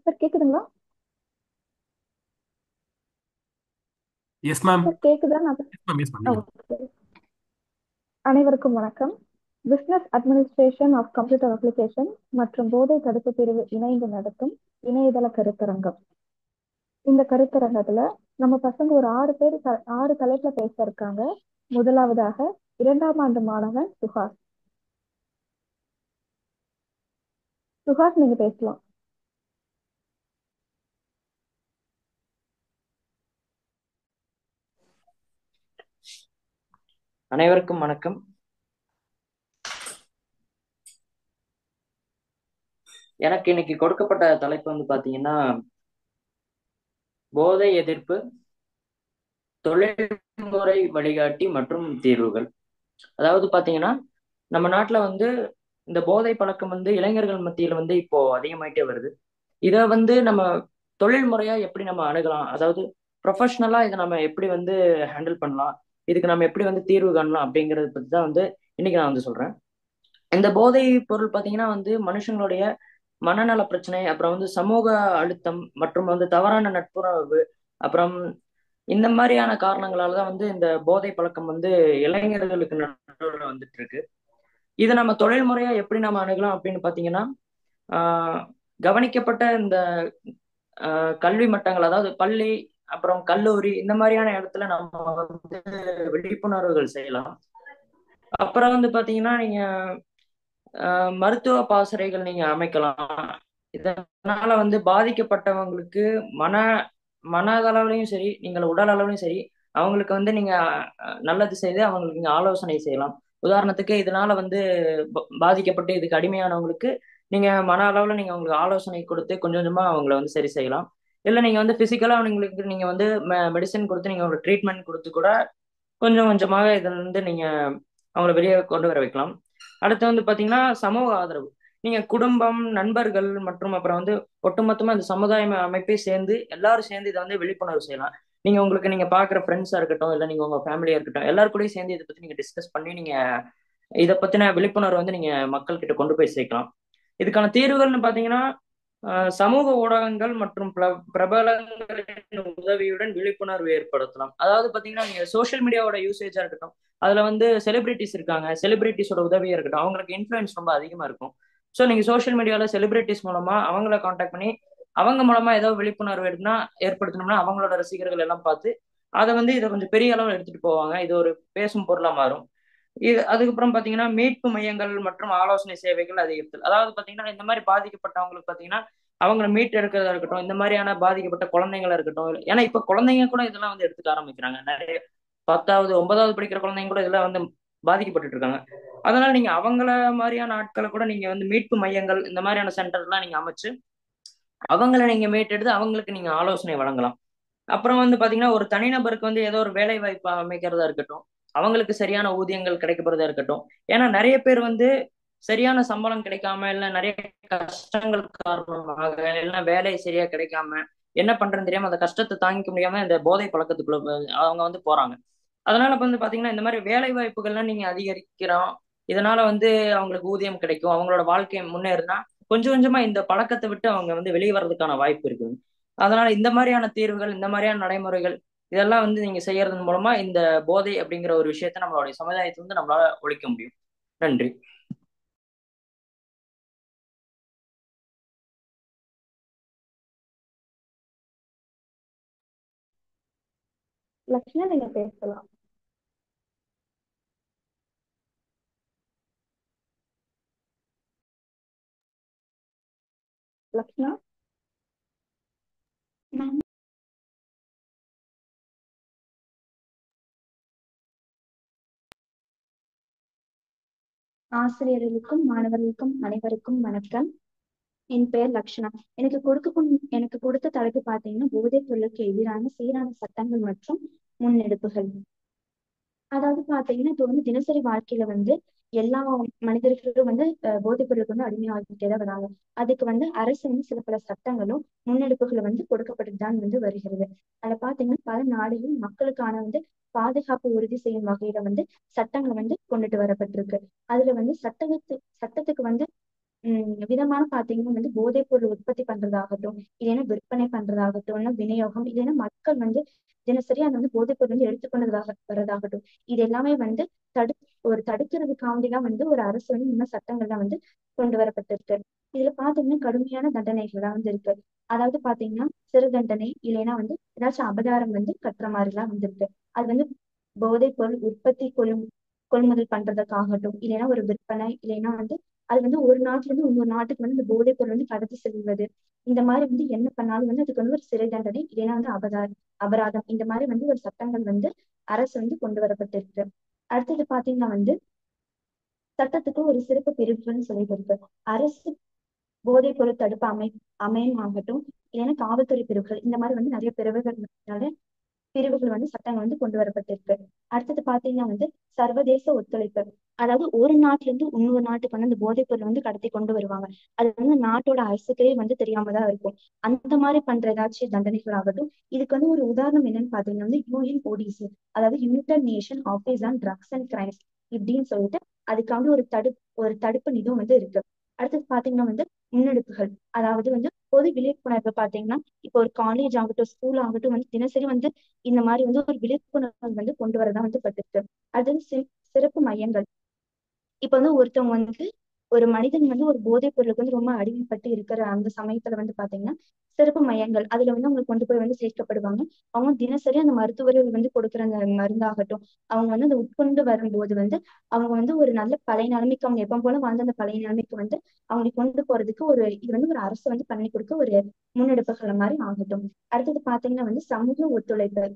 Sir கேக்குதுங்களா? Yes ma'am. Sir கேக்குதா? நான் எஸ் மேம், எஸ் மேம். நீங்க ஓகே. அனைவருக்கும் வணக்கம். Business administration of computer application மற்றும் போதை தடுப்பு பிரிவு இணைந்து நடத்தும் இணையதள கருத்தரங்கம். இந்த கருத்தரங்கத்துல நம்ம பசங்க ஒரு 6 பேர் 6 தலைப்புல பேச இருக்காங்க. முதலாவதாக 2ஆம் ஆண்டு மாணவன் சுஹாஸ். சுஹாஸ், நீங்க பேசலாம். அனைவருக்கும் வணக்கம். எனக்கு இன்னைக்கு கொடுக்கப்பட்ட தலைப்பு வந்து பாத்தீங்கன்னா, போதை எதிர்ப்பு, தொழில்முறை வழிகாட்டி மற்றும் தீர்வுகள். அதாவது பாத்தீங்கன்னா, நம்ம நாட்டுல வந்து இந்த போதை பழக்கம் வந்து இளைஞர்கள் மத்தியில வந்து இப்போ அதிகமாயிட்டே வருது. இதை வந்து நம்ம தொழில் முறையா எப்படி நம்ம அணுகலாம், அதாவது ப்ரொஃபஷனலா இதை நம்ம எப்படி வந்து ஹேண்டில் பண்ணலாம், இதுக்கு நம்ம எப்படி வந்து தீர்வு காணலாம் அப்படிங்கறத பத்தி தான் வந்து இன்னைக்கு நான் வந்து சொல்றேன். இந்த போதை பொருள் பாத்தீங்கன்னா வந்து மனுஷங்களுடைய மனநல பிரச்சனை, அப்புறம் வந்து சமூக அழுத்தம் மற்றும் வந்து தவறான நட்புறவு, அப்புறம் இந்த மாதிரியான காரணங்களால தான் வந்து இந்த போதை பழக்கம் வந்து இளைஞர்களுக்கு நடுவில் வந்துட்டு இருக்கு. இதை நம்ம தொழில் முறையா எப்படி நம்ம அணுகலாம் அப்படின்னு பாத்தீங்கன்னா, ஆஹ் கவனிக்கப்பட்ட இந்த கல்வி மட்டங்கள், அதாவது பள்ளி அப்புறம் கல்லூரி இந்த மாதிரியான இடத்துல நம்ம வந்து விழிப்புணர்வுகள் செய்யலாம். அப்புறம் வந்து பாத்தீங்கன்னா நீங்க மருத்துவ பாசறைகள் நீங்க அமைக்கலாம். இதனால வந்து பாதிக்கப்பட்டவங்களுக்கு மன மனதளவுலையும் சரி, நீங்கள் உடல் அளவுலையும் சரி, அவங்களுக்கு வந்து நீங்க நல்லது செய்து அவங்களுக்கு நீங்க ஆலோசனை செய்யலாம். உதாரணத்துக்கு இதனால வந்து பாதிக்கப்பட்டு இதுக்கு அடிமையானவங்களுக்கு நீங்க மன அளவுல நீங்க அவங்களுக்கு ஆலோசனை கொடுத்து கொஞ்சம் கொஞ்சமா அவங்கள வந்து சரி செய்யலாம். இல்ல நீங்க வந்து பிசிக்கலா அவங்களுக்கு நீங்க வந்து மெடிசன் கொடுத்து நீங்க அவங்களுக்கு ட்ரீட்மெண்ட் கொடுத்து கூட கொஞ்சம் கொஞ்சமாக இதுல இருந்து நீங்க அவங்கள வெளியே கொண்டு வர வைக்கலாம். அடுத்து வந்து பாத்தீங்கன்னா சமூக ஆதரவு. நீங்க குடும்பம், நண்பர்கள் மற்றும் அப்புறம் வந்து ஒட்டுமொத்தமா இந்த சமுதாய அமைப்பே சேர்ந்து எல்லாரும் சேர்ந்து இதை வந்து விழிப்புணர்வு செய்யலாம். நீங்க உங்களுக்கு நீங்க பாக்குற ஃப்ரெண்ட்ஸா இருக்கட்டும், இல்ல நீங்க உங்க ஃபேமிலியா இருக்கட்டும், எல்லாரும் கூடயும் சேர்ந்து இதை பத்தி நீங்க டிஸ்கஸ் பண்ணி நீங்க இதை பத்தின விழிப்புணர்வு வந்து நீங்க மக்கள் கிட்ட கொண்டு போய் சேர்க்கலாம். இதுக்கான தீர்வுகள்னு பாத்தீங்கன்னா சமூக ஊடகங்கள் மற்றும் பிரபலங்களின் உதவியுடன் விழிப்புணர்வு ஏற்படுத்தலாம். அதாவது பாத்தீங்கன்னா நீங்க சோஷியல் மீடியாவோட யூசேஜா இருக்கட்டும், அதுல வந்து செலிபிரிட்டிஸ் இருக்காங்க, செலிபிரிட்டிஸோட உதவியா இருக்கட்டும், அவங்களுக்கு இன்ஃபுளுன்ஸ் ரொம்ப அதிகமா இருக்கும். ஸோ நீங்க சோஷியல் மீடியால செலிபிரிட்டிஸ் மூலமா அவங்கள காண்டாக்ட் பண்ணி அவங்க மூலமா ஏதோ விழிப்புணர்வு ஏற்படுத்தணும்னா அவங்களோட ரசிகர்கள் எல்லாம் பார்த்து அதை வந்து இதை கொஞ்சம் பெரிய அளவில் எடுத்துட்டு போவாங்க. இது ஒரு பேசும் பொருளா மாறும். இது அதுக்கப்புறம் பாத்தீங்கன்னா மீட்பு மையங்கள் மற்றும் ஆலோசனை சேவைகள் அதிகரித்தல். அதாவது பாத்தீங்கன்னா இந்த மாதிரி பாதிக்கப்பட்டவங்களுக்கு பாத்தீங்கன்னா அவங்களை மீட் எடுக்கிறதா இருக்கட்டும், இந்த மாதிரியான பாதிக்கப்பட்ட குழந்தைங்களா இருக்கட்டும், ஏன்னா இப்ப குழந்தைங்க கூட இதெல்லாம் வந்து எடுத்துக்க ஆரம்பிக்கிறாங்க. நிறைய 10வது 9வது படிக்கிற குழந்தைங்க கூட இதெல்லாம் வந்து பாதிக்கப்பட்டு இருக்காங்க. அதனால நீங்க அவங்கள மாதிரியான ஆட்களை கூட நீங்க வந்து மீட்பு மையங்கள் இந்த மாதிரியான சென்டர்லாம் நீங்க அமைச்சு அவங்கள நீங்க மீட்டெடுத்து அவங்களுக்கு நீங்க ஆலோசனை வழங்கலாம். அப்புறம் வந்து பாத்தீங்கன்னா ஒரு தனிநபருக்கு வந்து ஏதோ ஒரு வேலை வாய்ப்பு அமைக்கிறதா இருக்கட்டும், அவங்களுக்கு சரியான ஊதியங்கள் கிடைக்கப்படுறதா இருக்கட்டும். ஏன்னா நிறைய பேர் வந்து சரியான சம்பளம் கிடைக்காம, இல்ல நிறைய கஷ்டங்கள் காரணமாக, இல்ல வேலை சரியா கிடைக்காம என்ன பண்றதுன்னு தெரியாம அந்த கஷ்டத்தை தாங்கிக்க முடியாம இந்த போதை பழக்கத்துக்குள்ள அவங்க வந்து போறாங்க. அதனால இப்ப வந்து பாத்தீங்கன்னா இந்த மாதிரி வேலை வாய்ப்புகள்லாம் நீங்க அதிகரிக்கிறோம். இதனால வந்து அவங்களுக்கு ஊதியம் கிடைக்கும், அவங்களோட வாழ்க்கை முன்னேறினா கொஞ்சம் கொஞ்சமா இந்த பழக்கத்தை விட்டு அவங்க வந்து வெளியே வர்றதுக்கான வாய்ப்பு இருக்குது. அதனால இந்த மாதிரியான தீர்வுகள், இந்த மாதிரியான நடைமுறைகள் இதெல்லாம் வந்து நீங்க செய்யறதன் மூலமா இந்த போதை அப்படிங்கிற ஒரு விஷயத்த நம்மளுடைய சமுதாயத்துல இருந்து நம்மளால ஒழிக்க முடியும். நன்றி. லக்ஷ்மணா, நீங்க பேசலாம். லக்ஷ்மணா. ஆசிரியர்களுக்கும் மாணவர்களுக்கும் அனைவருக்கும் வணக்கம். என் பெயர் லக்ஷனா. எனக்கு கொடுத்த தலைப்பு பார்த்தீங்கன்னா, போதைப் பொருளுக்கு எதிரான சீரான சட்டங்கள் மற்றும் முன்னெடுப்புகள். அதாவது பாத்தீங்கன்னா, இப்போ வந்து தினசரி வாழ்க்கையில வந்து எல்லா மனிதர்களும் வந்து போதைப் பொருளுக்கு வந்து அடிமையாகிட்டே தான் வராங்க. அதுக்கு வந்து அரசு வந்து சில பல சட்டங்களும் முன்னெடுப்புகளும் வந்து கொடுக்கப்பட்டு தான் வந்து வருகிறது. அதுல பாத்தீங்கன்னா பல நாடுகள் மக்களுக்கான வந்து பாதுகாப்பு உறுதி செய்யும் வகையில வந்து சட்டங்களை வந்து கொண்டுட்டு வரப்பட்டிருக்கு. அதுல வந்து சட்டத்துக்கு வந்து விதமான பாத்தீங்கன்னா வந்து போதைப் பொருள் உற்பத்தி பண்றதாகட்டும், இல்லைன்னா விற்பனை பண்றதாகட்டும், இல்லைன்னா விநியோகம், இல்லைன்னா மக்கள் வந்து தினசரி அந்த வந்து போதைப் பொருள் வந்து எடுத்துக்கொண்டதாக வரதாகட்டும், இது எல்லாமே வந்து தடு தடுக்கிறதுக்காண்டிதான் வந்து ஒரு அரசு வந்து இன்னும் சட்டங்கள்லாம் வந்து கொண்டு வரப்பட்டிருக்கு. இதுல பாத்தீங்கன்னா கடுமையான தண்டனைகள்லாம் வந்து இருக்கு. அதாவது பாத்தீங்கன்னா சிறு தண்டனை, இல்லைன்னா வந்து ஏதாச்சும் அபராதம் வந்து கட்டுற மாதிரி எல்லாம் வந்துருக்கு. அது வந்து போதைப் பொருள் உற்பத்தி கொள்முதல் பண்றதுக்காகட்டும், இல்லைன்னா ஒரு விற்பனை, இல்லைன்னா வந்து அது வந்து ஒரு நாட்டுல இருந்து இன்னொரு நாட்டுக்கு வந்து இந்த போதைப் பொருள் வந்து கடத்தி செல்வது, இந்த மாதிரி வந்து என்ன பண்ணாலும் வந்து அதுக்கு வந்து ஒரு சிறை தண்டனை, இல்லைன்னா வந்து அபராதம், இந்த மாதிரி வந்து ஒரு சட்டங்கள் வந்து அரசு வந்து கொண்டு வரப்பட்டிருக்கு. அடுத்தது பாத்தீங்கன்னா வந்து சட்டத்துக்கு ஒரு சிறப்பு பிரிவுன்னு சொல்லிட்டு இருக்கு. அரசு போதைப் பொருள் தடுப்பு அமையம் ஆகட்டும், இல்லைன்னா காவல்துறை பிரிவுகள், இந்த மாதிரி வந்து நிறைய பிரிவுகள் வந்து சட்டங்கள் வந்து கொண்டு வரப்பட்டிருக்கு. அடுத்தது பாத்தீங்கன்னா வந்து சர்வதேச ஒத்துழைப்பு. அதாவது ஒரு நாட்டுல இருந்து இன்னொரு நாட்டுக்கு வந்து அந்த போதைப் பொருள் வந்து கடத்தி கொண்டு வருவாங்க. அது வந்து நாட்டோட அரசுக்கே வந்து தெரியாம தான் இருக்கும். அந்த மாதிரி பண்ற ஏதாச்சும் தண்டனைகள் ஆகட்டும். இதுக்கு வந்து ஒரு உதாரணம் என்னன்னு பாத்தீங்கன்னா வந்து UNODC, அதாவது united nation office on drugs and crimes இப்படின்னு சொல்லிட்டு அதுக்காண்டி ஒரு தடுப்பு நிதியம் வந்து இருக்கு. அடுத்தது பாத்தீங்கன்னா வந்து முன்னெடுப்புகள். அதாவது வந்து பொது விழிப்புணர்வு பாத்தீங்கன்னா இப்போ ஒரு காலேஜ் ஆகட்டும், ஸ்கூல் ஆகட்டும் வந்து தினசரி வந்து இந்த மாதிரி வந்து ஒரு விழிப்புணர்வு வந்து கொண்டு வரதா வந்து பட்டிருக்கு. அது சிறப்பு மையங்கள். இப்ப வந்து ஒருத்தவங்க வந்து ஒரு மனிதன் வந்து ஒரு போதைப் பொருளுக்கு வந்து ரொம்ப அடிமைப்பட்டு இருக்கிற அந்த சமயத்துல வந்து பாத்தீங்கன்னா சிறப்பு மையங்கள், அதுல வந்து அவங்க கொண்டு போய் வந்து சேர்க்கப்படுவாங்க. அவங்க தினசரி அந்த மருத்துவர்கள் வந்து கொடுக்குற அந்த மருந்தாகட்டும், அவங்க வந்து அந்த உட்கொண்டு வரும்போது வந்து அவங்க வந்து ஒரு நல்ல பழைய நிலைமைக்கு, அவங்க எப்ப போல வாழ்ந்த அந்த பழைய நிலைமைக்கு வந்து அவங்க கொண்டு போறதுக்கு இது வந்து ஒரு அரசு வந்து பண்ணி கொடுக்க ஒரு முன்னெடுப்புகள் மாதிரி ஆகட்டும். அடுத்தது பாத்தீங்கன்னா வந்து சமூக ஒத்துழைப்பு.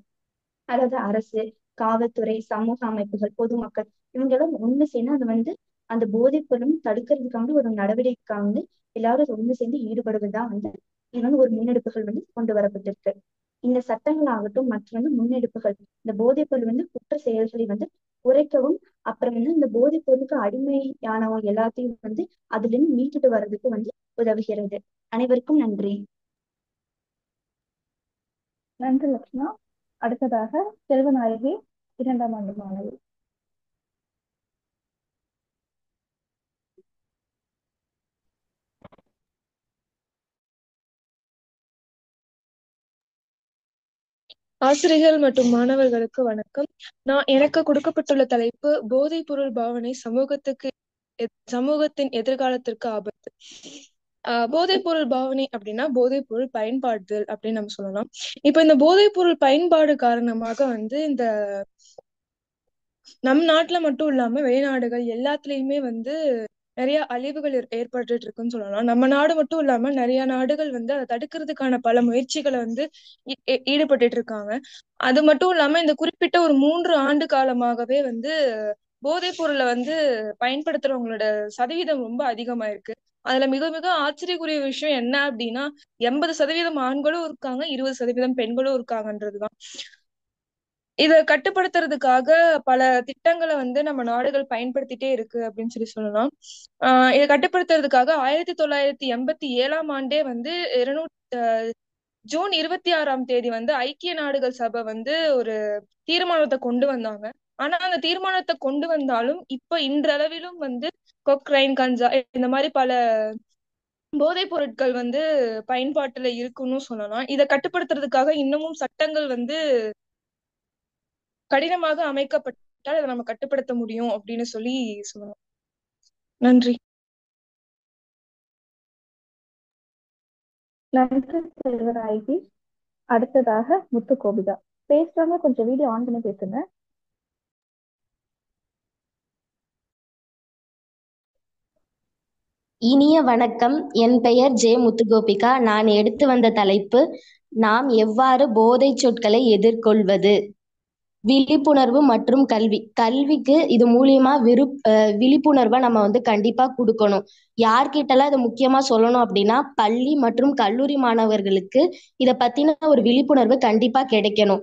அதாவது அரசு, காவல்துறை, சமூக அமைப்புகள், பொதுமக்கள் இவங்க எல்லாம் ஒண்ணு சேர்ந்து அது வந்து அந்த போதைப் பொருளும் தடுக்கிறதுக்காக ஒரு நடவடிக்கை வந்து எல்லாரும் ஒண்ணு சேர்ந்து ஈடுபடுவதுதான் வந்து இது வந்து ஒரு முன்னெடுப்புகள் வந்து கொண்டு வரப்பட்டிருக்கு. இந்த சட்டங்கள் ஆகட்டும் மற்றும் வந்து முன்னெடுப்புகள் இந்த போதைப் பொருள் வந்து குற்ற செயல்களை வந்து குறைக்கவும், அப்புறம் வந்து இந்த போதைப் பொருளுக்கு அடிமையானவங்க எல்லாத்தையும் வந்து அதுல இருந்து மீட்டுட்டு வர்றதுக்கு வந்து உதவுகிறது. அனைவருக்கும் நன்றி. நன்றி லக்ஷ்மணா. அடுத்ததாக செல்வநாயகி, 2ஆம் ஆண்டு மாணவி. ஆசிரியர்கள் மற்றும் மாணவர்களுக்கு வணக்கம். எனக்கு கொடுக்கப்பட்டுள்ள தலைப்பு போதைப் பொருள் பாவனை சமூகத்தின் எதிர்காலத்திற்கு ஆபத்து. போதைப் பொருள் பாவனை அப்படின்னா போதைப் பொருள் பயன்பாடுதல் அப்படின்னு நம்ம சொல்லலாம். இப்ப இந்த போதைப் பொருள் பயன்பாடு காரணமாக வந்து இந்த நம் நாட்டுல மட்டும் இல்லாம வெளிநாடுகள் எல்லாத்துலயுமே வந்து நிறைய அழிவுகள் ஏற்பட்டுட்டு இருக்குன்னு சொல்லலாம். நம்ம நாடு மட்டும் இல்லாம நிறைய நாடுகள் வந்து அதை தடுக்கிறதுக்கான பல முயற்சிகளை வந்து ஈடுபட்டுட்டு இருக்காங்க. அது மட்டும் இல்லாம இந்த குறிப்பிட்ட ஒரு 3 ஆண்டு காலமாகவே வந்து போதைப் பொருளை வந்து பயன்படுத்துறவங்களோட சதவீதம் ரொம்ப அதிகமா இருக்கு. அதுல மிக மிக ஆச்சரியக்குரிய விஷயம் என்ன அப்படின்னா 80% ஆண்களும் இருக்காங்க, 20% பெண்களும் இருக்காங்கன்றதுதான். இதை கட்டுப்படுத்துறதுக்காக பல திட்டங்களை வந்து நம்ம நாடுகள் பயன்படுத்திட்டே இருக்கு அப்படின்னு சொல்லலாம். இதை கட்டுப்படுத்துறதுக்காக 1987 ஆண்டே வந்து ஜூன் 26ஆம் தேதி வந்து ஐக்கிய நாடுகள் சபை வந்து ஒரு தீர்மானத்தை கொண்டு வந்தாங்க. ஆனா அந்த தீர்மானத்தை கொண்டு வந்தாலும் இப்ப இன்றளவிலும் வந்து கொக்ரைன், கஞ்சா இந்த மாதிரி பல போதைப் பொருட்கள் வந்து பயன்பாட்டுல இருக்குன்னு சொல்லலாம். இதை கட்டுப்படுத்துறதுக்காக இன்னமும் சட்டங்கள் வந்து கடினமாக அமைக்கப்பட்டால் அதை நம்ம கட்டுப்படுத்த முடியும் அப்படின்னு சொல்லலாம். நன்றி. நன்றி செல்வநாயகி. அடுத்ததாக முத்து கோபிதா பேசுறாங்க. கொஞ்சம் வீடியோ ஆன் பண்ணி பேசுங்க. இனிய வணக்கம். என் பெயர் ஜே முத்துகோபிகா. நான் எடுத்து வந்த தலைப்பு நாம் எவ்வாறு போதைச் சொற்களை எதிர்கொள்வது. விழிப்புணர்வு மற்றும் கல்விக்கு இது மூலியமா விழிப்புணர்வை நம்ம வந்து கண்டிப்பா கொடுக்கணும். யார்கிட்டலாம் இதை முக்கியமா சொல்லணும் அப்படின்னா பள்ளி மற்றும் கல்லூரி மாணவர்களுக்கு இதை பத்தின ஒரு விழிப்புணர்வு கண்டிப்பா கிடைக்கணும்.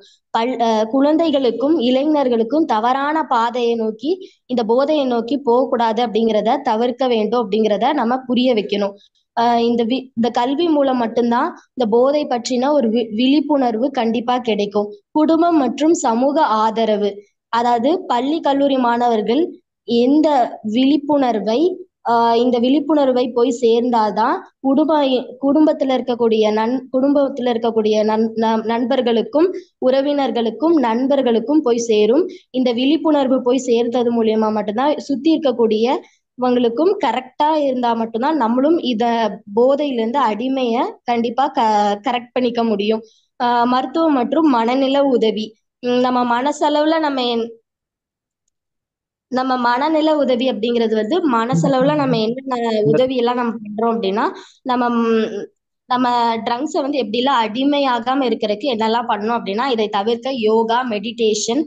குழந்தைகளுக்கும் இளைஞர்களுக்கும் தவறான பாதையை நோக்கி, இந்த போதையை நோக்கி போகக்கூடாது அப்படிங்கிறத தவிர்க்க வேண்டும் அப்படிங்கிறத நம்ம புரிய வைக்கணும். இந்த கல்வி மூலம் மட்டும்தான் இந்த போதை பற்றின ஒரு விழிப்புணர்வு கண்டிப்பா கிடைக்கும். குடும்பம் மற்றும் சமூக ஆதரவு, அதாவது பள்ளி கல்லூரி மாணவர்கள் எந்த விழிப்புணர்வை இந்த விழிப்புணர்வை போய் சேர்ந்தாதான் குடும்ப குடும்பத்துல இருக்கக்கூடிய நண்பர்களுக்கும் உறவினர்களுக்கும் நண்பர்களுக்கும் போய் சேரும். இந்த விழிப்புணர்வு போய் சேர்ந்தது மூலியமா மட்டும்தான் சுத்தி இருக்கக்கூடியவங்களுக்கும் கரெக்டா இருந்தா மட்டும்தான் நம்மளும் போதையில இருந்து அடிமைய கண்டிப்பா கரெக்ட் பண்ணிக்க முடியும். மருத்துவம் மற்றும் மனநல உதவி. நம்ம மனசளவுல நம்ம மனநல உதவி அப்படிங்கிறது வந்து மனசளவுல நம்ம என்னென்ன உதவி எல்லாம் நம்ம பண்றோம் அப்படின்னா, நம்ம நம்ம ட்ரங்க்ஸை வந்து எப்படிலாம் அடிமையாகாம இருக்கிறதுக்கு என்னெல்லாம் பண்ணணும் அப்படின்னா, இதை தவிர்க்க யோகா, மெடிடேஷன்,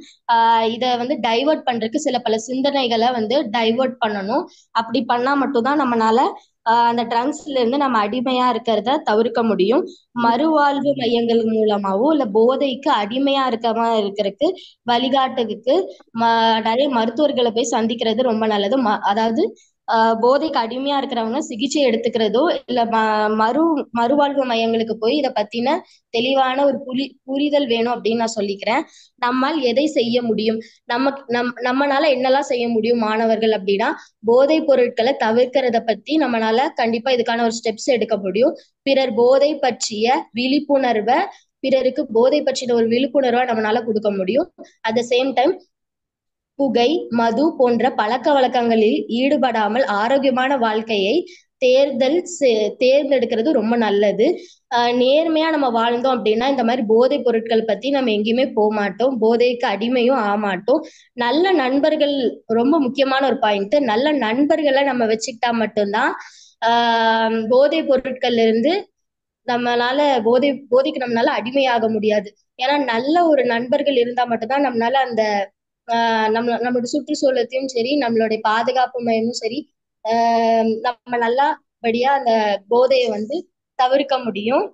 இதை வந்து டைவர்ட் பண்றதுக்கு பல சிந்தனைகளை வந்து டைவர்ட் பண்ணணும். அப்படி பண்ணா மட்டும்தான் நம்மளால அந்த ட்ரங்க்ஸ்ல இருந்து நம்ம அடிமையா இருக்கிறத தவிர்க்க முடியும். மறுவாழ்வு மையங்கள் மூலமாவோ இல்ல போதைக்கு அடிமையா இருக்கிறதுக்கு வழிகாட்டுறதுக்கு நிறைய மருத்துவர்களை போய் சந்திக்கிறது ரொம்ப நல்லது. அதாவது போதைக்கு அடிமையா இருக்கிறவங்க சிகிச்சை எடுத்துக்கிறதோ இல்ல மறுவாழ்வு மையங்களுக்கு போய் இதை பத்தின தெளிவான ஒரு புரிதல் வேணும் அப்படின்னு நான் சொல்லிக்கிறேன். நம்மால் எதை செய்ய முடியும், நம்மனால என்னெல்லாம் செய்ய முடியும் மாணவர்கள் அப்படின்னா, போதைப் பொருட்களை தவிர்க்கிறத பத்தி நம்மளால கண்டிப்பா இதுக்கான ஒரு ஸ்டெப்ஸ் எடுக்க முடியும். பிறர் போதை பற்றிய விழிப்புணர்வை பிறருக்கு போதை பற்றின ஒரு விழிப்புணர்வை நம்மளால கொடுக்க முடியும். அட் த சேம் டைம் புகை, மது போன்ற பழக்க வழக்கங்களில் ஈடுபடாமல் ஆரோக்கியமான வாழ்க்கையை தேர்ந்தெடுக்கிறது ரொம்ப நல்லது. நேர்மையா நம்ம வாழ்ந்தோம் அப்படின்னா இந்த மாதிரி போதைப் பொருட்கள் பத்தி நம்ம எங்கேயுமே போக மாட்டோம், போதைக்கு அடிமையும் ஆக மாட்டோம். நல்ல நண்பர்கள் ரொம்ப முக்கியமான ஒரு பாயிண்ட். நல்ல நண்பர்களை நம்ம வச்சுக்கிட்டா மட்டும்தான் போதைப் பொருட்கள்ல இருந்து நம்மளால போதைக்கு நம்மளால அடிமையாக முடியாது. ஏன்னா நல்ல ஒரு நண்பர்கள் இருந்தா மட்டும்தான் நம்மளால அந்த நம்மளோட சுற்றுச்சூழலையும் சரி, நம்மளுடைய பாதுகாப்பு மையமும் சரி, நம்ம நல்லபடியா அந்த போதையை வந்து தவிர்க்க முடியும்.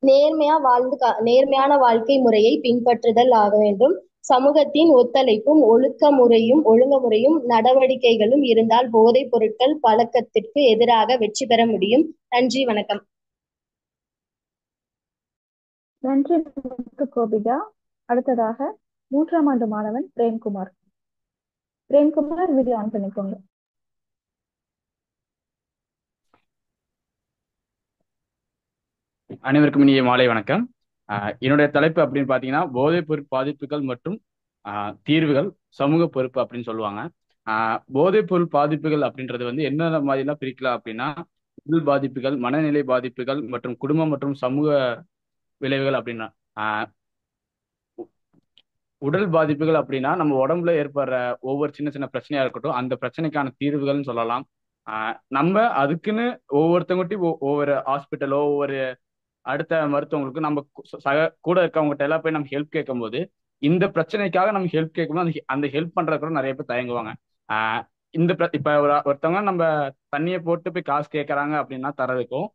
நேர்மையான வாழ்க்கை முறையை பின்பற்றுதல் ஆக வேண்டும். சமூகத்தின் ஒத்துழைப்பும் ஒழுங்குமுறையும் நடவடிக்கைகளும் இருந்தால் போதைப் பொருட்கள் பழக்கத்திற்கு எதிராக வெற்றி பெற முடியும். நன்றி, வணக்கம். நன்றி கோபிகா. அடுத்ததாக 3ஆம் ஆண்டு மாணவன் பிரேம்குமார். வீடியோ ஆன் பண்ணிக்கோங்க. அனைவருக்கும் இனிய மாலை வணக்கம். என்னுடைய தலைப்பு அப்படின்னு பார்த்தீங்கன்னா, போதைப் பொருள் பாதிப்புகள் மற்றும் தீர்வுகள், சமூக பொறுப்பு அப்படின்னு சொல்லுவாங்க. போதைப் பொருள் பாதிப்புகள் அப்படின்றது வந்து என்னென்ன மாதிரிலாம் பிரிக்கலாம் அப்படின்னா, உடல் பாதிப்புகள், மனநிலை பாதிப்புகள் மற்றும் குடும்பம் மற்றும் சமூக விளைவுகள் அப்படின்னா, உடல் பாதிப்புகள் அப்படின்னா நம்ம உடம்புல ஏற்படுற ஒவ்வொரு சின்ன சின்ன பிரச்சனையா இருக்கட்டும், அந்த பிரச்சனைக்கான தீர்வுகள்னு சொல்லலாம். நம்ம அதுக்குன்னு ஒவ்வொருத்தவங்கட்டையும் ஒவ்வொரு ஹாஸ்பிட்டலோ ஒவ்வொரு அடுத்த மருத்துவங்களுக்கு நம்ம கூட இருக்கவங்ககிட்ட எல்லாம் போய் நம்ம ஹெல்ப் கேட்கும் போது, இந்த பிரச்சனைக்காக நம்ம ஹெல்ப் கேட்கும்போது அந்த ஹெல்ப் பண்றது கூட நிறைய பேர் தயங்குவாங்க. இப்ப ஒருத்தவங்க நம்ம தண்ணியை போட்டு போய் காசு கேட்கறாங்க அப்படின்னா தரதுக்கும்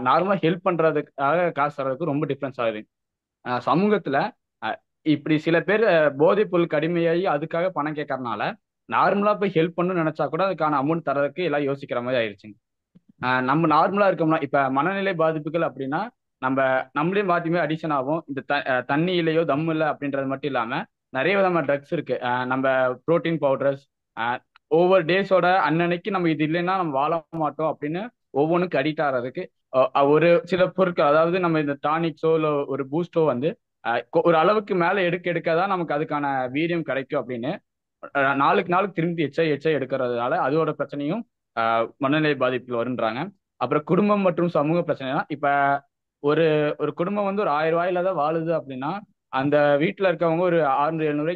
நார்மலா ஹெல்ப் பண்றதுக்காக காசு தரதுக்கும் ரொம்ப டிஃப்ரென்ஸ் ஆகுது. சமூகத்துல இப்படி சில பேர் போதைப் பொருளுக்கு அடிமையாகி அதுக்காக பணம் கேட்கறதுனால நார்மலா போய் ஹெல்ப் பண்ணணும்னு நினைச்சா கூட அதுக்கான அமௌண்ட் தரதுக்கு எல்லாம் யோசிக்கிற மாதிரி ஆயிடுச்சுங்க. நம்ம நார்மலா இருக்கோம்னா இப்ப மனநிலை பாதிப்புகள் அப்படின்னா நம்மளே மாத்தியுமே அடிஷன் ஆகும். இந்த தண்ணியிலையோ தம் இல்லை அப்படின்றது மட்டும் இல்லாம நிறைய விதமான ட்ரக்ஸ் இருக்கு. நம்ம புரோட்டீன் பவுடர்ஸ் ஒவ்வொரு டேஸோட அன்னன்னைக்கு நம்ம இது இல்லைன்னா நம்ம வாழ மாட்டோம் அப்படின்னு ஒவ்வொன்றுக்கு அடிக்ட் ஆகிறதுக்கு ஒரு சில பொருட்கள், அதாவது நம்ம இந்த டானிக்ஸோ இல்லை ஒரு பூஸ்டோ வந்து ஒரு அளவுக்கு மேல எடுக்கதான் நமக்கு அதுக்கான வீரியம் கிடைக்கும் அப்படின்னு நாளுக்கு திரும்பி எச்சை எடுக்கிறதுனால அதோட பிரச்சனையும் மனநிலை பாதிப்புகள் வருன்றாங்க. அப்புறம் குடும்பம் மற்றும் சமூக பிரச்சனைனா, இப்ப ஒரு குடும்பம் வந்து ஒரு 1000 ரூபாயில தான் வாழுது அப்படின்னா அந்த வீட்டுல இருக்கவங்க ஒரு 600-700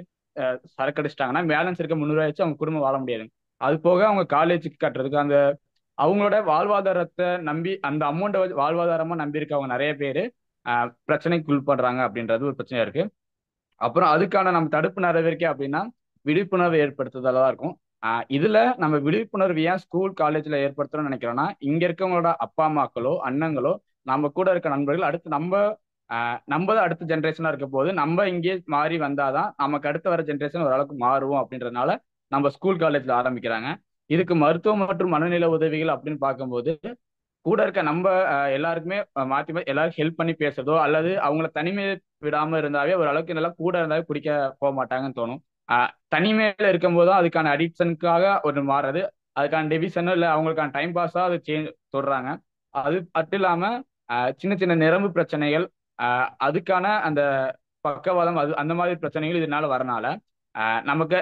சரக்கு அடிச்சிட்டாங்கன்னா பேலன்ஸ் இருக்க 300 ரூபாய் வச்சு அவங்க குடும்பம் வாழ முடியாது. அது போக அவங்க காலேஜுக்கு கட்டுறதுக்கு அந்த அவங்களோட வாழ்வாதாரத்தை நம்பி அந்த அமௌண்ட்டை வாழ்வாதாரமா நம்பி இருக்கவங்க நிறைய பேர் பிரச்சனைக்கு உள்படுறாங்க அப்படின்றது ஒரு பிரச்சனையா இருக்கு. அப்புறம் அதுக்கான நம்ம தடுப்பு நடவடிக்கை அப்படின்னா விழிப்புணர்வு ஏற்படுத்துதலா தான் இருக்கும். இதுல நம்ம விழிப்புணர்வு ஏன் ஸ்கூல் காலேஜ்ல ஏற்படுத்தணும்னு நினைக்கிறோம்னா, இங்க இருக்கவங்களோட அப்பா அம்மாக்களோ அண்ணங்களோ நம்ம கூட இருக்க நண்பர்கள் அடுத்து நம்ம தான் அடுத்த ஜென்ரேஷனா இருக்க போது நம்ம இங்கே மாறி வந்தாதான் நமக்கு அடுத்து வர ஜென்ரேஷன் ஓரளவுக்கு மாறுவோம் அப்படின்றதுனால நம்ம ஸ்கூல் காலேஜ்ல ஆரம்பிக்கிறாங்க. இதுக்கு மருத்துவம் மற்றும் மனநிலை உதவிகள் அப்படின்னு பார்க்கும்போது கூட இருக்க நம்ம எல்லாருக்குமே மாற்றி எல்லாரும் ஹெல்ப் பண்ணி பேசுறதோ அல்லது அவங்கள தனிமை விடாம இருந்தாவே ஓரளவுக்கு நல்லா கூட இருந்தாவே குடிக்க போக மாட்டாங்கன்னு தோணும். தனிமையில இருக்கும்போது தான் அதுக்கான அடிக்ஷனுக்காக ஒரு மாறுறது, அதுக்கான டிவிஷனோ இல்லை அவங்களுக்கான டைம் பாஸா அது தொடுறாங்க. அது மட்டும் இல்லாம சின்ன சின்ன நரம்பு பிரச்சனைகள், அதுக்கான அந்த பக்கவாதம், அது அந்த மாதிரி பிரச்சனைகள் இதனால வரனால நமக்கு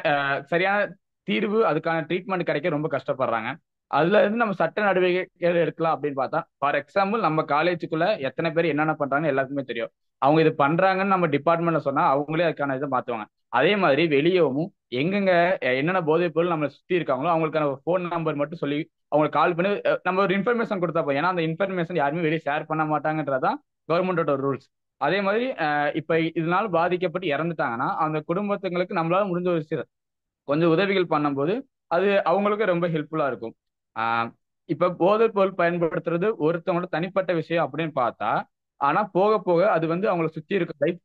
சரியான தீர்வு, அதுக்கான ட்ரீட்மெண்ட் கிடைக்க ரொம்ப கஷ்டப்படுறாங்க. அதுல இருந்து நம்ம சட்ட நடவடிக்கைகள் எடுக்கலாம் அப்படின்னு பார்த்தா, ஃபார் எக்ஸாம்பிள் நம்ம காலேஜுக்குள்ள எத்தனை பேர் என்னென்ன பண்றாங்கன்னு எல்லாருக்குமே தெரியும். அவங்க இது பண்றாங்கன்னு நம்ம டிபார்ட்மெண்ட்ல சொன்னா அவங்களே அதுக்கான இதை மாத்துவாங்க. அதே மாதிரி வெளியவும் எங்கெங்க என்னென்ன போதைப் பொருள் நம்மளை சுத்தி இருக்காங்களோ அவங்களுக்கான ஃபோன் நம்பர் மட்டும் சொல்லி அவங்களுக்கு கால் பண்ணி நம்ம ஒரு இன்ஃபர்மேஷன் கொடுத்தா போதும். ஏன்னா அந்த இன்ஃபர்மேஷன் யாருமே வெளியே ஷேர் பண்ண மாட்டாங்கன்றதான் கவர்மெண்டோட ரூல்ஸ். அதே மாதிரி இப்ப இதனால பாதிக்கப்பட்டு இறந்துட்டாங்கன்னா அந்த குடும்பத்துங்களுக்கு நம்மளால முடிஞ்ச ஒரு கொஞ்சம் உதவிகள் பண்ணும்போது அது அவங்களுக்கு ரொம்ப ஹெல்ப்ஃபுல்லா இருக்கும். ஆஹ் இப்ப போதைப் பொருள் பயன்படுத்துறது ஒருத்தவங்களோட தனிப்பட்ட விஷயம் அப்படின்னு பார்த்தா, ஆனா போக போக அது வந்து அவங்கள சுத்தி இருக்க லைஃப்,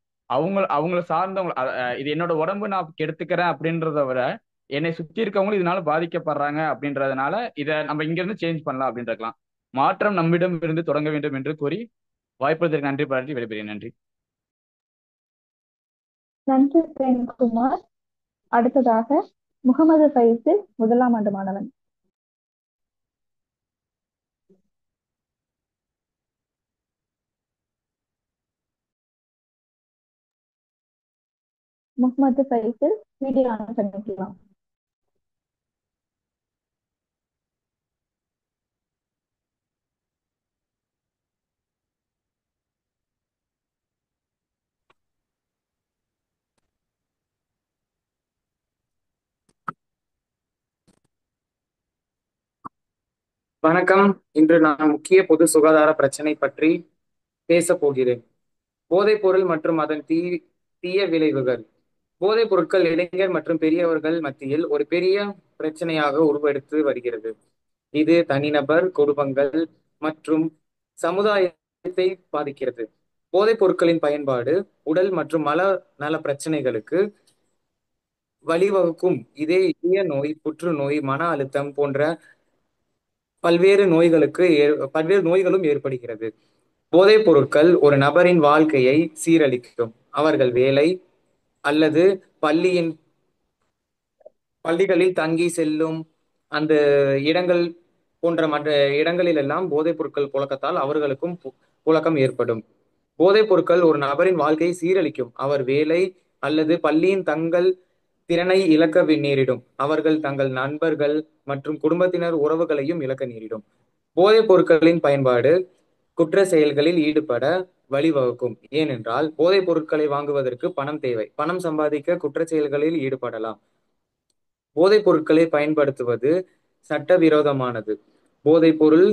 அவங்கள சார்ந்தவங்க, இது என்னோட உடம்பு நான் கெடுத்துக்கிறேன் அப்படின்றத விட என்னை சுத்தி இருக்கவங்களும் இதனால பாதிக்கப்படுறாங்க அப்படின்றதுனால இதை நம்ம இங்க இருந்து சேஞ்ச் பண்ணலாம் அப்படின்னு இருக்கலாம். மாற்றம் நம்மிடம் இருந்து தொடங்க வேண்டும் என்று கூறி வாய்ப்பதற்கு நன்றி பாராட்டி விடைபெறுகிறேன். நன்றி. நன்றி பிரேம்குமார். அடுத்ததாக முகமது ஃபைசில், முதலாம் ஆண்டு மாணவன். முகமது ஃபைசில், வீடியோ ஆன் பண்ணிக்கலாம். வணக்கம். இன்று நான் முக்கிய பொது சுகாதார பிரச்சனை பற்றி பேசப் போகிறேன். போதைப் பொருள் மற்றும் அதன் தீய விளைவுகள். போதைப் பொருட்கள் இளைஞர் மற்றும் பெரியவர்கள் மத்தியில் ஒரு பெரிய பிரச்சனையாக உருவெடுத்து வருகிறது. இது தனிநபர், குடும்பங்கள் மற்றும் சமுதாயத்தை பாதிக்கிறது. போதைப் பொருட்களின் பயன்பாடு உடல் மற்றும் மன நல பிரச்சனைகளுக்கு வழிவகுக்கும். இதய நோய், புற்றுநோய், மன அழுத்தம் போன்ற பல்வேறு நோய்களும் ஏற்படுகிறது. போதைப் பொருட்கள் ஒரு நபரின் வாழ்க்கையை சீரழிக்கும். அவர்கள் வேலை அல்லது பள்ளிகளில் தங்கி செல்லும் அந்த இடங்கள் போன்ற மற்ற இடங்களில் எல்லாம் போதைப் பொருட்கள் புழக்கத்தால் அவர்களுக்கும் புழக்கம் ஏற்படும். போதைப் பொருட்கள் ஒரு நபரின் வாழ்க்கையை சீரழிக்கும். அவர் வேலை அல்லது பள்ளியின் தங்கள் திறனை இழக்க நேரிடும். அவர்கள் தங்கள் நண்பர்கள் மற்றும் குடும்பத்தினர் உறவுகளையும் இழக்க நேரிடும். போதைப் பொருட்களின் பயன்பாடு குற்ற செயல்களில் ஈடுபட வழிவகுக்கும். ஏனென்றால் போதைப் பொருட்களை வாங்குவதற்கு பணம் தேவை. பணம் சம்பாதிக்க குற்ற செயல்களில் ஈடுபடலாம். போதைப் பொருட்களை பயன்படுத்துவது சட்டவிரோதமானது. போதைப் பொருள்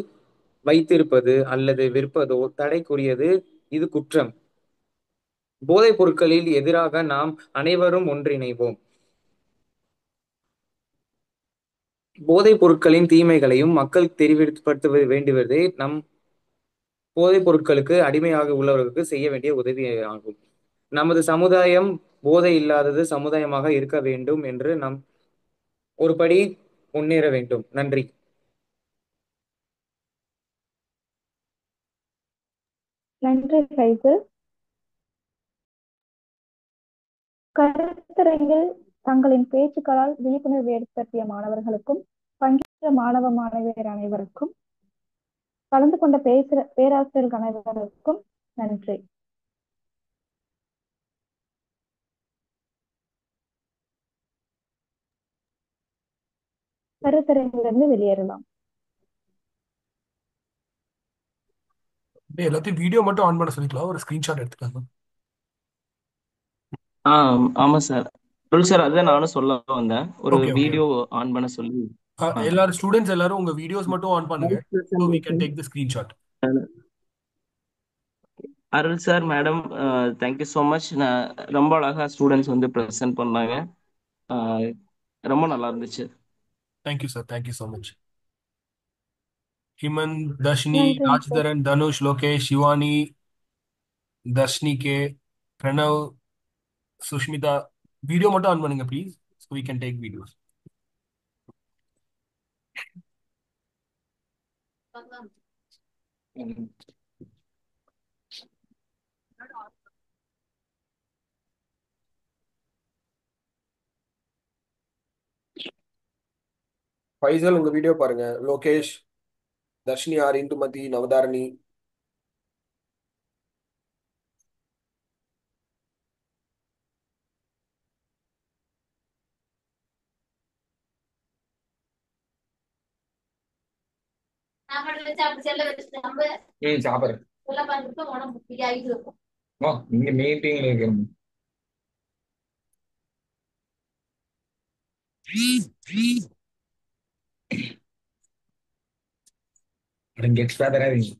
வைத்திருப்பது அல்லது விற்பதோ தடைக்குரியது. இது குற்றம். போதைப் பொருட்களில் எதிராக நாம் அனைவரும் ஒன்றிணைவோம். போதைப் பொருட்களின் தீமைகளையும் மக்கள் தெரிவிப்படுத்த வேண்டுவதே நம் போதைப் பொருட்களுக்கு அடிமையாக உள்ளவர்களுக்கு செய்ய வேண்டிய உதவி ஆகும். நமது சமுதாயம் போதை இல்லாதது சமுதாயமாக இருக்க வேண்டும் என்று நாம் ஒருபடி முன்னேற வேண்டும். நன்றி. நன்றி ஃபைசில். கருத்தரங்கில் தங்களின் பேச்சுக்களால் விழிப்புணர்வு ஏற்படுத்திய மாணவர்களுக்கும் பங்கேற்ற மாணவ மாணவியர் அனைவருக்கும், கலந்து கொண்ட பேராசிரியர்கள் அனைவருக்கும் நன்றி. கருத்தரங்கிலிருந்து வெளியேறலாம். எல்லாத்தையும் வீடியோ மட்டும் ஆன் பண்ண சொல்லிக்கலாம், ஒரு ஸ்கிரீன்ஷாட் எடுத்துக்காங்க. ஆமா சார். சார் அதுதான் நானும் சொல்ல வந்தேன். ஒரு ஓகே ஓகே. வீடியோ ஆன் பண்ண சொல்லி. எல்லாரும் ஸ்டூடெண்ட்ஸ் எல்லாரும் உங்க வீடியோஸ் மட்டும் ஆன் பண்ணுங்க. So we can take the screenshot. Arul sir, madam, thank you so much. ரொம்ப அழகா ஸ்டூடெண்ட்ஸ் வந்து ப்ரெசென்ட் பண்ணாங்க. ரொம்ப நல்லா இருந்துச்சு. Thank you sir, thank you so much. Himan, Dharshini, நன்றி sir. Rajdharan, Dhanush, Lokesh, Shivani, Dharshini K, Pranav, Sushmita, video மட்டும் ஆன் பண்ணுங்க please. So we can take videos. Faisal உங்க வீடியோ பாருங்க. லோகேஷ், தர்ஷினி ஆர், இந்துமதி, நவதாரணி. சாப்பிடுறேன். இங்க மீட்டிங்ல இருக்கேன். இங்க எக்ஸ்ட்ரா தராதீங்க.